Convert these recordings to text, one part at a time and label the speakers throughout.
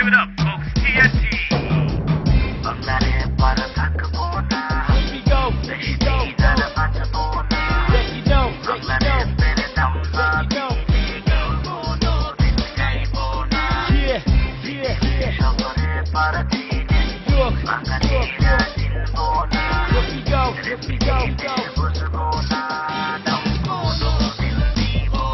Speaker 1: Give it up, folks. TNT. Here we go.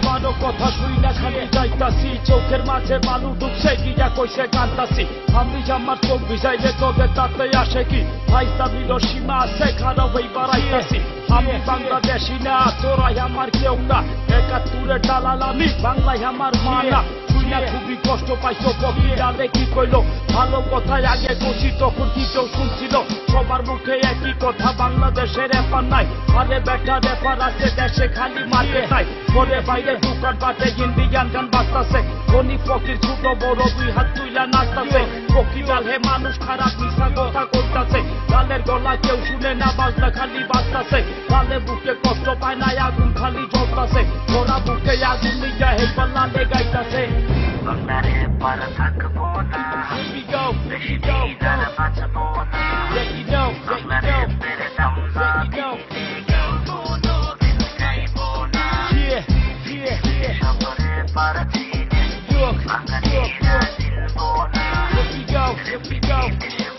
Speaker 1: বারো কথা শুই না খালি যাইতাছি চোখের মাঝে বালু ডুবছে গিয়া কইছে কান্তাছি আমি আমার চোখ ভিজাইলে তোদের তাতে আসে কি ভাইস্তামির সীমা আছে খারাপ হই বাড়াইতাছি আমি বাংলাদেশি না তোরাই আমার কেউ না একাত্তরের দালাল আমি বাংলায় আমার মা না শুইনা খুবই কষ্ট পাইছো ফকিরালে কি কইলো ভালো কথায় আগে কইছি তখন কি কেউ শুনছিল সবার মুখে একই কথা বাংলাদেশের ব্যাপার নাই আরে বেটা ব্যাপার আছে দেশে খালি মাঠে নাই ঘরে বাইরে দোকান পাটে ইন্ডিয়ান গান বাজতাছে ধনী ফকির ছোট বড় দুই হাত তুইলা নাচতাছে ফকিরাল হে মানুষ খারাপ মিশা কথা কইতাছে লালের গলা কেউ শুনে না বাজনা খালি বাজতাছে লালে বুকে কষ্ট পায় না আগুন খালি জ্বলতাছে ওরা বুকে আগুন নিয়ে হে পাল্লালে গাইতাছে বাংলারে পার থাকবো না Here we go, let you know, let you know, yeah, here we go.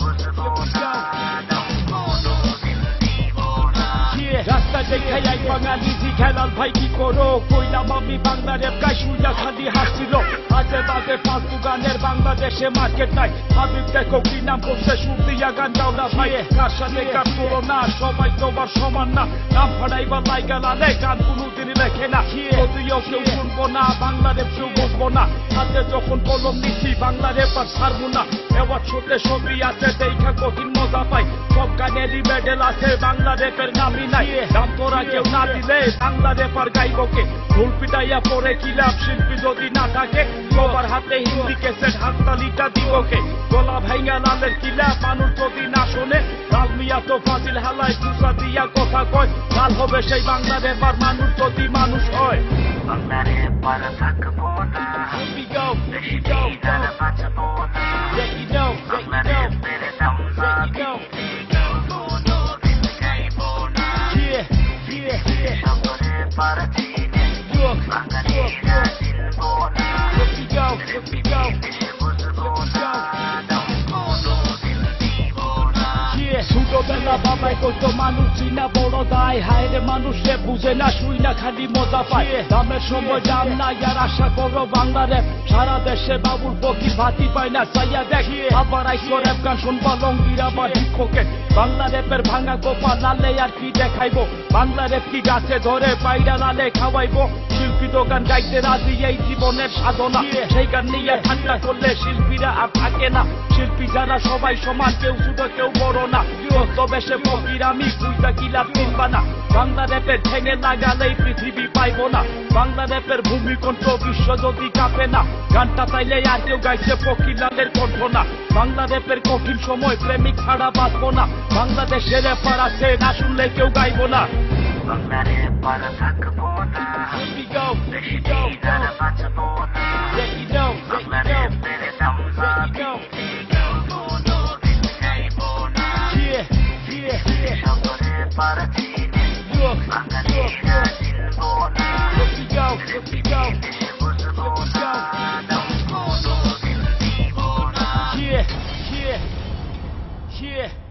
Speaker 1: রাস্তা দেখাই এক বাঙালি জিঘেলাল ভাই কি করো কইলাম আমি বাংলা রেপ গাই শুইয়া খালি হাসছিল আজে বাজে ফালতু গানের বাংলাদেশে মার্কেট নাই হাবিব দেখো কি নাম করছে সুর দিয়া গান গাও না ভাই কার সাথে কাজ করো না সবাই তোমার সমান না নাম ফাড়াইবার লাইগা লালে গান কোনোদিন লেখে না যদিও কেউ শুনবো না বাংলা রেপ কেউ বুঝবো না হাতে যখন কলম নিচ্ছি বাংলা রেপ আর ছাড়বো না এবার ছোটে ছবি আছে দেখা কঠিন মজা পাই সব গানেরই মেডেল আছে বাংলা রেপের নামই নাই দাম তোরা কেউ না দিলে বাংলা রেপার গাইবকে ঢোল পিটাইয়া পরে কিলাম শিল্পী যদি না থাকে সবার হাতে হিন্দি কেসেট হাততালিটা দিবকে গলা ভাইঙ্গা লালের কিলা মানুষ যদি না শোনে লাল মিয়া তো ফাজিল হালায় কুসা দিয়া কথা কয় লাল হবে সেই বাংলা রেপার মানুষ যদি মানুষ হয় বাংলা রেপার থাকবো না Here we go, let you know, let you know, ছোটবেলা বাবাই কইতো মানুষ চিনা বড় দায় হায়রে মানুষে বুঝে না শুই না খালি মজা পায় দামের সময় দাম নাই আর আশা করো বাংলা রেপ সারা দেশে বাবুর পক্ষী ভাতি পায় না চাইয়া দেখি আবার আইসো রেপ গান শুনবা লঙ্গিরা বা হিপকে বাংলা রেপের ভাঙা কোপা লালে আর কি দেখাইবো বাংলা রেপ কি গাছে ধরে পাইরা লালে খাওয়াইবো শিল্পী তো গান গাইতে রাজি এই জীবনের সাধনা সেই গান নিয়ে ঠান্ডা করলে শিল্পীরা আর থাকে না শিল্পী যারা সবাই সমান কেউ ছোট কেউ বড় না তবে সে ফকির আমি কুইটা কিলা চিনবা না বাংলা রেপের ঠেঙে লাগালেই পৃথিবী পাইবো না বাংলা রেপের ভূমিকণ্ঠ বিশ্ব যদি কাঁপে না গানটা তাইলে আর কেউ গাইছে ফকির লালের কণ্ঠ না বাংলা রেপের কঠিন সময় প্রেমিক ছাড়া বাঁচবো না বাংলাদেশের রেপার আছে না শুনলে কেউ গাইবো না বাংলা রেপার থাকবো না Here we go, let you know, let you know, yeah.